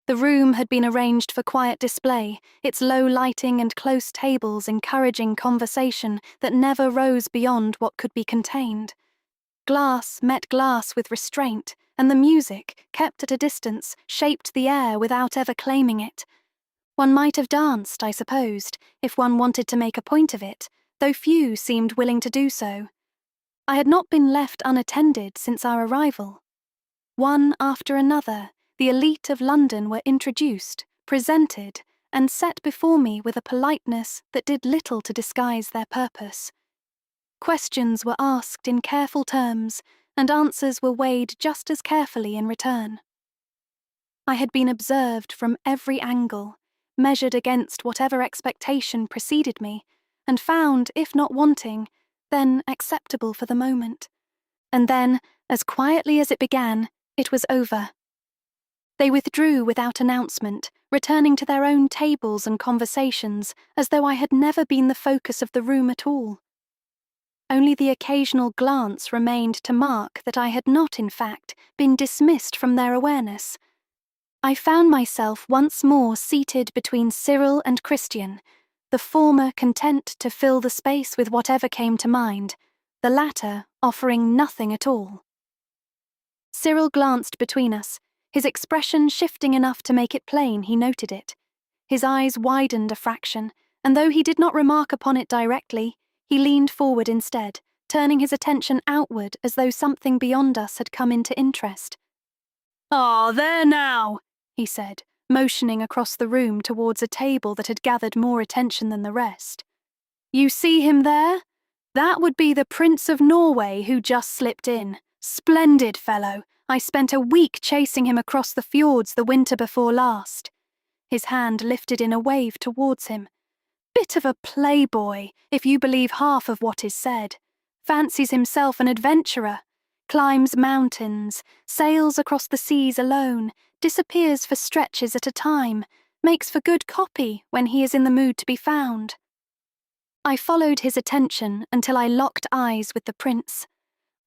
The room had been arranged for quiet display, its low lighting and close tables encouraging conversation that never rose beyond what could be contained. Glass met glass with restraint, and the music, kept at a distance, shaped the air without ever claiming it. One might have danced, I supposed, if one wanted to make a point of it, though few seemed willing to do so. I had not been left unattended since our arrival. One after another, the elite of London were introduced, presented, and set before me with a politeness that did little to disguise their purpose. Questions were asked in careful terms, and answers were weighed just as carefully in return. I had been observed from every angle, measured against whatever expectation preceded me, and found, if not wanting, then acceptable for the moment. And then, as quietly as it began, it was over. They withdrew without announcement, returning to their own tables and conversations, as though I had never been the focus of the room at all. Only the occasional glance remained to mark that I had not, in fact, been dismissed from their awareness. I found myself once more seated between Cyril and Christian, the former content to fill the space with whatever came to mind, the latter offering nothing at all. Cyril glanced between us, his expression shifting enough to make it plain he noted it. His eyes widened a fraction, and though he did not remark upon it directly, he leaned forward instead, turning his attention outward as though something beyond us had come into interest. "Ah, there now," he said, motioning across the room towards a table that had gathered more attention than the rest. "You see him there? That would be the Prince of Norway who just slipped in. Splendid fellow. I spent a week chasing him across the fjords the winter before last." His hand lifted in a wave towards him. "Bit of a playboy, if you believe half of what is said. Fancies himself an adventurer. Climbs mountains, sails across the seas alone, disappears for stretches at a time, makes for good copy when he is in the mood to be found." I followed his attention until I locked eyes with the prince.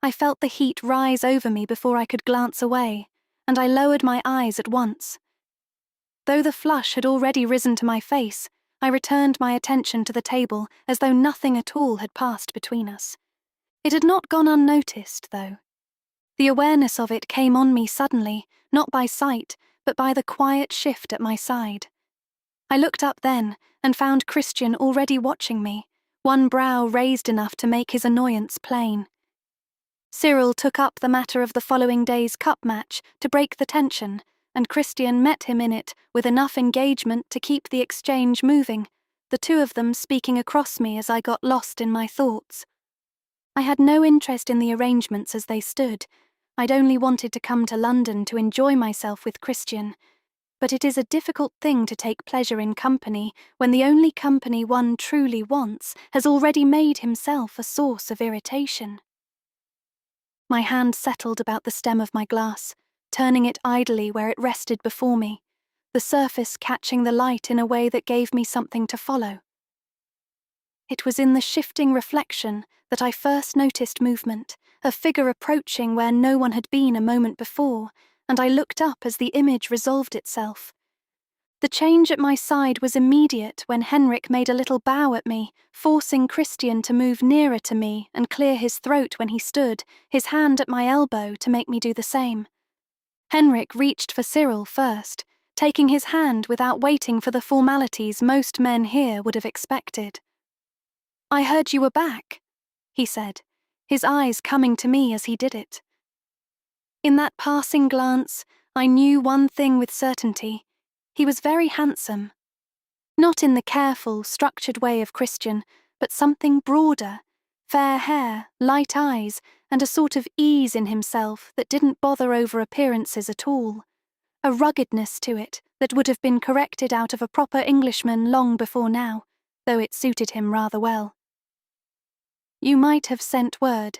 I felt the heat rise over me before I could glance away, and I lowered my eyes at once. Though the flush had already risen to my face, I returned my attention to the table as though nothing at all had passed between us. It had not gone unnoticed, though. The awareness of it came on me suddenly, not by sight, but by the quiet shift at my side. I looked up then, and found Christian already watching me, one brow raised enough to make his annoyance plain. Cyril took up the matter of the following day's cup match to break the tension, and Christian met him in it with enough engagement to keep the exchange moving, the two of them speaking across me as I got lost in my thoughts. I had no interest in the arrangements as they stood. I'd only wanted to come to London to enjoy myself with Christian, but it is a difficult thing to take pleasure in company when the only company one truly wants has already made himself a source of irritation. My hand settled about the stem of my glass, turning it idly where it rested before me, the surface catching the light in a way that gave me something to follow. It was in the shifting reflection that I first noticed movement, a figure approaching where no one had been a moment before, and I looked up as the image resolved itself. The change at my side was immediate when Henrik made a little bow at me, forcing Christian to move nearer to me and clear his throat when he stood, his hand at my elbow to make me do the same. Henrik reached for Cyril first, taking his hand without waiting for the formalities most men here would have expected. "I heard you were back," he said, his eyes coming to me as he did it. In that passing glance, I knew one thing with certainty. He was very handsome. Not in the careful, structured way of Christian, but something broader, fair hair, light eyes, and a sort of ease in himself that didn't bother over appearances at all. A ruggedness to it that would have been corrected out of a proper Englishman long before now, though it suited him rather well. "You might have sent word.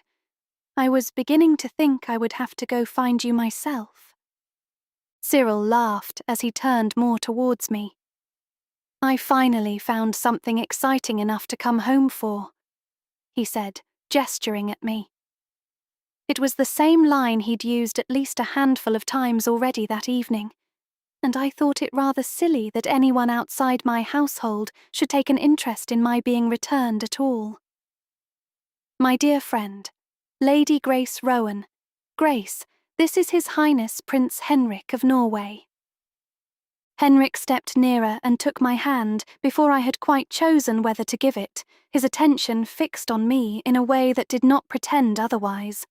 I was beginning to think I would have to go find you myself." Cyril laughed as he turned more towards me. "I finally found something exciting enough to come home for," he said, gesturing at me. It was the same line he'd used at least a handful of times already that evening. and I thought it rather silly that anyone outside my household should take an interest in my being returned at all. My dear friend, Lady Grace Rowen. Grace, this is His Highness Prince Henrik of Norway. Henrik stepped nearer and took my hand before I had quite chosen whether to give it, his attention fixed on me in a way that did not pretend otherwise.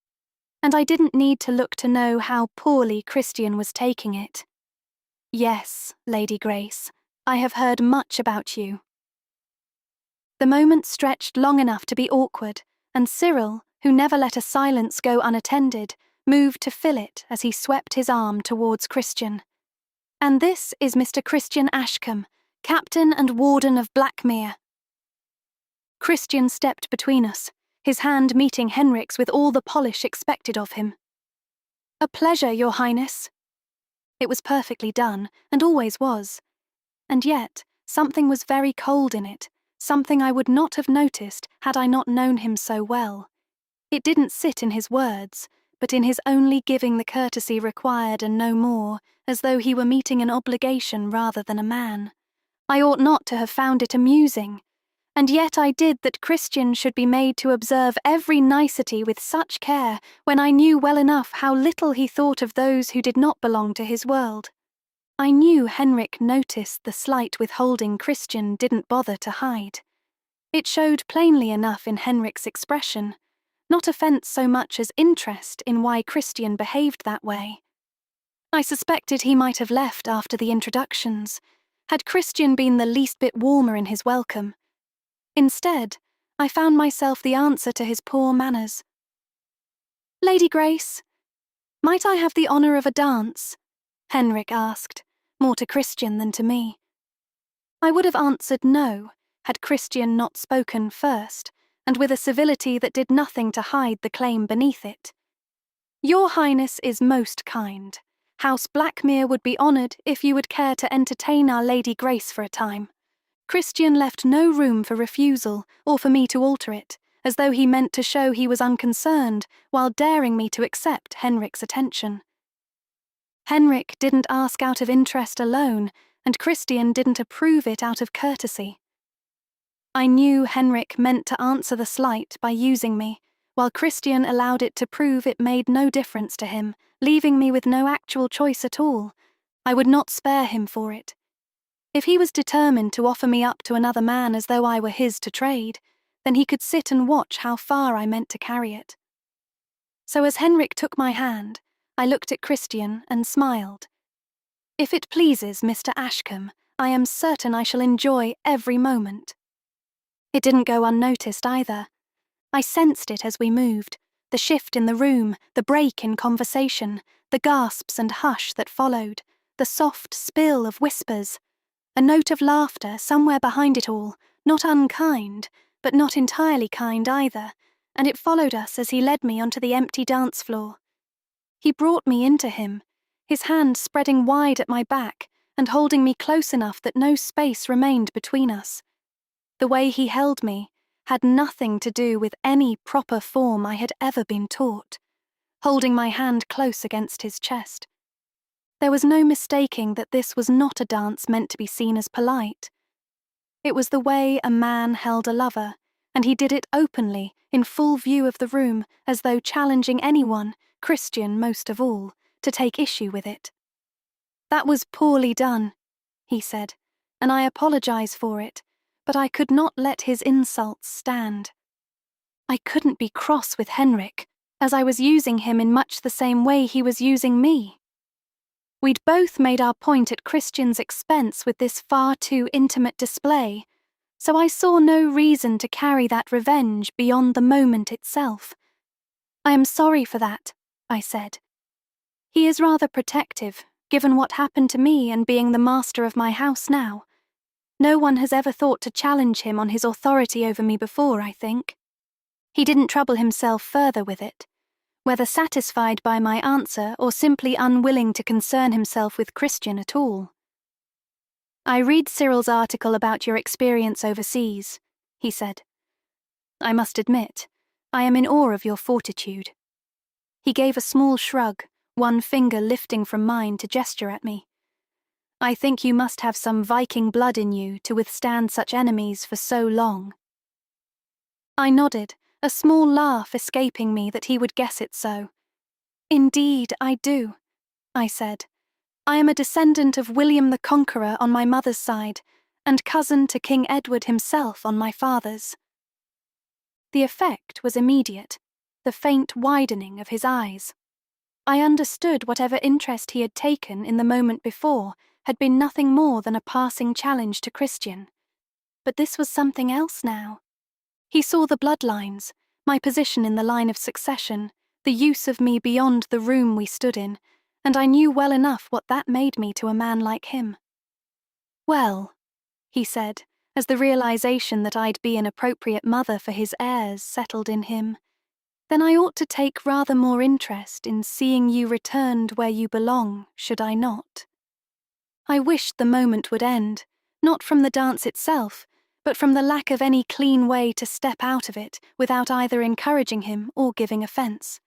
And I didn't need to look to know how poorly Christian was taking it. Yes, Lady Grace, I have heard much about you. The moment stretched long enough to be awkward, and Cyril, who never let a silence go unattended, moved to fill it as he swept his arm towards Christian. And this is Mr. Christian Ashcombe, Captain and Warden of Blackmere. Christian stepped between us, his hand meeting Henrik's with all the polish expected of him. A pleasure, Your Highness. It was perfectly done, and always was. And yet, something was very cold in it, something I would not have noticed had I not known him so well. It didn't sit in his words, but in his only giving the courtesy required and no more, as though he were meeting an obligation rather than a man. I ought not to have found it amusing, and yet I did that Christian should be made to observe every nicety with such care when I knew well enough how little he thought of those who did not belong to his world. I knew Henrik noticed the slight withholding Christian didn't bother to hide. It showed plainly enough in Henrik's expression, not offence so much as interest in why Christian behaved that way. I suspected he might have left after the introductions, had Christian been the least bit warmer in his welcome. Instead, I found myself the answer to his poor manners. Lady Grace, might I have the honour of a dance? Henrik asked, more to Christian than to me. I would have answered no, had Christian not spoken first, and with a civility that did nothing to hide the claim beneath it. Your Highness is most kind. House Blackmere would be honoured if you would care to entertain our Lady Grace for a time. Christian left no room for refusal or for me to alter it, as though he meant to show he was unconcerned while daring me to accept Henrik's attention. Henrik didn't ask out of interest alone, and Christian didn't approve it out of courtesy. I knew Henrik meant to answer the slight by using me, while Christian allowed it to prove it made no difference to him, leaving me with no actual choice at all. I would not spare him for it. If he was determined to offer me up to another man as though I were his to trade, then he could sit and watch how far I meant to carry it. So as Henrik took my hand, I looked at Christian and smiled. If it pleases Mr. Ashcombe, I am certain I shall enjoy every moment. It didn't go unnoticed either. I sensed it as we moved, the shift in the room, the break in conversation, the gasps and hush that followed, the soft spill of whispers, a note of laughter somewhere behind it all, not unkind, but not entirely kind either, and it followed us as he led me onto the empty dance floor. He brought me into him, his hand spreading wide at my back and holding me close enough that no space remained between us. The way he held me had nothing to do with any proper form I had ever been taught, holding my hand close against his chest. There was no mistaking that this was not a dance meant to be seen as polite. It was the way a man held a lover, and he did it openly, in full view of the room, as though challenging anyone, Christian most of all, to take issue with it. That was poorly done, he said, and I apologize for it, but I could not let his insults stand. I couldn't be cross with Henrik, as I was using him in much the same way he was using me. We'd both made our point at Christian's expense with this far too intimate display, so I saw no reason to carry that revenge beyond the moment itself. I am sorry for that, I said. He is rather protective, given what happened to me and being the master of my house now. No one has ever thought to challenge him on his authority over me before, I think. He didn't trouble himself further with it, whether satisfied by my answer or simply unwilling to concern himself with Christian at all. I read Cyril's article about your experience overseas, he said. I must admit, I am in awe of your fortitude. He gave a small shrug, one finger lifting from mine to gesture at me. I think you must have some Viking blood in you to withstand such enemies for so long." I nodded, a small laugh escaping me that he would guess it so. "Indeed, I do," I said. "I am a descendant of William the Conqueror on my mother's side, and cousin to King Edward himself on my father's." The effect was immediate, the faint widening of his eyes. I understood whatever interest he had taken in the moment before had been nothing more than a passing challenge to Christian. But this was something else now. He saw the bloodlines, my position in the line of succession, the use of me beyond the room we stood in, and I knew well enough what that made me to a man like him. "Well," he said, as the realization that I'd be an appropriate mother for his heirs settled in him, "then I ought to take rather more interest in seeing you returned where you belong, should I not?" I wished the moment would end, not from the dance itself, but from the lack of any clean way to step out of it without either encouraging him or giving offense.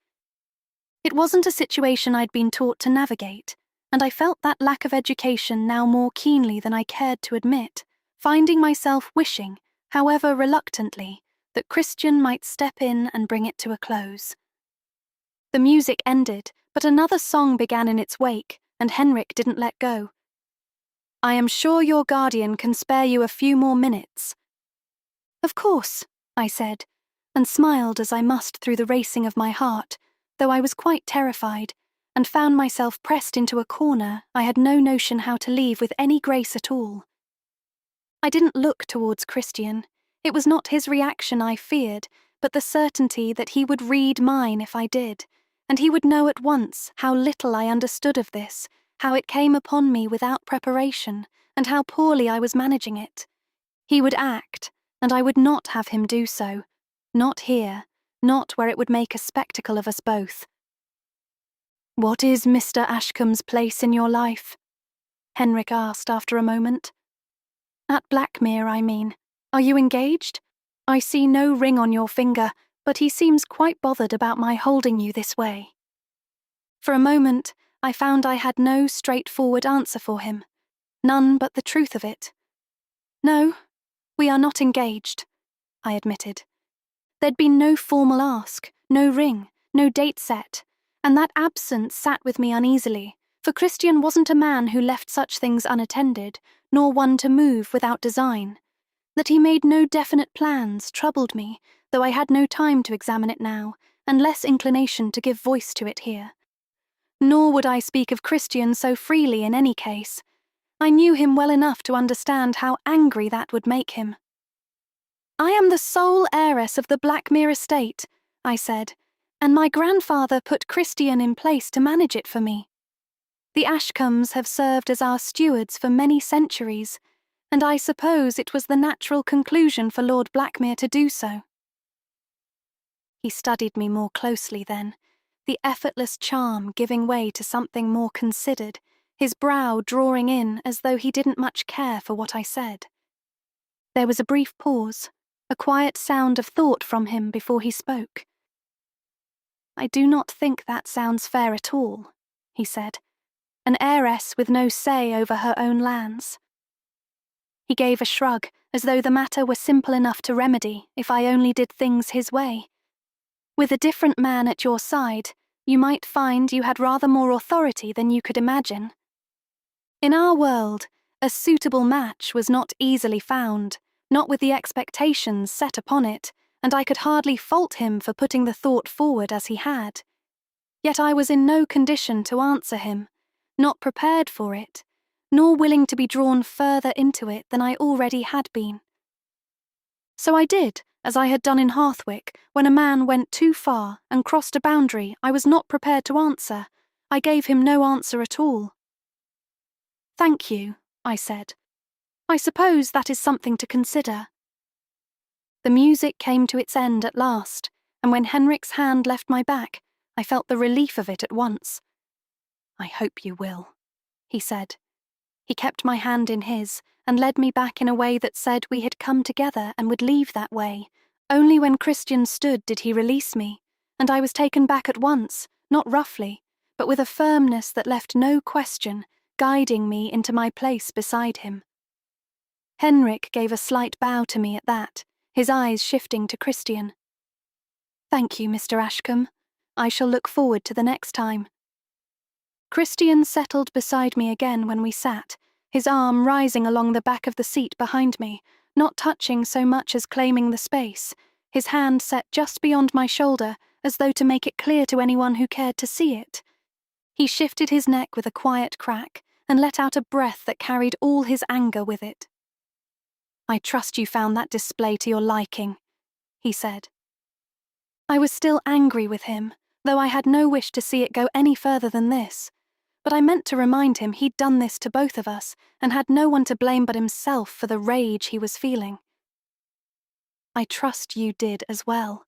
It wasn't a situation I'd been taught to navigate, and I felt that lack of education now more keenly than I cared to admit, finding myself wishing, however reluctantly, that Christian might step in and bring it to a close. The music ended, but another song began in its wake, and Henrik didn't let go. "I am sure your guardian can spare you a few more minutes." "Of course," I said, and smiled as I must through the racing of my heart, though I was quite terrified, and found myself pressed into a corner I had no notion how to leave with any grace at all. I didn't look towards Christian. It was not his reaction I feared, but the certainty that he would read mine if I did, and he would know at once how little I understood of this, how it came upon me without preparation, and how poorly I was managing it. He would act, and I would not have him do so. Not here, not where it would make a spectacle of us both. "What is Mr. Ashcombe's place in your life?" Henrik asked after a moment. "At Blackmere, I mean. Are you engaged? I see no ring on your finger, but he seems quite bothered about my holding you this way." For a moment, I found I had no straightforward answer for him, none but the truth of it. "No, we are not engaged," I admitted. There'd been no formal ask, no ring, no date set, and that absence sat with me uneasily, for Christian wasn't a man who left such things unattended, nor one to move without design. That he made no definite plans troubled me, though I had no time to examine it now, and less inclination to give voice to it here. Nor would I speak of Christian so freely in any case. I knew him well enough to understand how angry that would make him. "I am the sole heiress of the Blackmere estate," I said, "and my grandfather put Christian in place to manage it for me. The Ashcombes have served as our stewards for many centuries, and I suppose it was the natural conclusion for Lord Blackmere to do so." He studied me more closely then, the effortless charm giving way to something more considered, his brow drawing in as though he didn't much care for what I said. There was a brief pause, a quiet sound of thought from him before he spoke. "I do not think that sounds fair at all," he said. "An heiress with no say over her own lands." He gave a shrug, as though the matter were simple enough to remedy if I only did things his way. "With a different man at your side, you might find you had rather more authority than you could imagine. In our world, a suitable match was not easily found, not with the expectations set upon it, and I could hardly fault him for putting the thought forward as he had. Yet I was in no condition to answer him, not prepared for it, nor willing to be drawn further into it than I already had been. So I did, as I had done in Hearthwick, when a man went too far and crossed a boundary I was not prepared to answer. I gave him no answer at all. "Thank you," I said. "I suppose that is something to consider." The music came to its end at last, and when Henrik's hand left my back, I felt the relief of it at once. "I hope you will," he said. He kept my hand in his, and led me back in a way that said we had come together and would leave that way. Only when Christian stood did he release me, and I was taken back at once, not roughly, but with a firmness that left no question, guiding me into my place beside him. Henrik gave a slight bow to me at that, his eyes shifting to Christian. "Thank you, Mr. Ashcombe. I shall look forward to the next time." Christian settled beside me again when we sat, his arm rising along the back of the seat behind me, not touching so much as claiming the space, his hand set just beyond my shoulder as though to make it clear to anyone who cared to see it. He shifted his neck with a quiet crack and let out a breath that carried all his anger with it. "I trust you found that display to your liking," he said. I was still angry with him, though I had no wish to see it go any further than this. But I meant to remind him he'd done this to both of us and had no one to blame but himself for the rage he was feeling. "I trust you did as well,"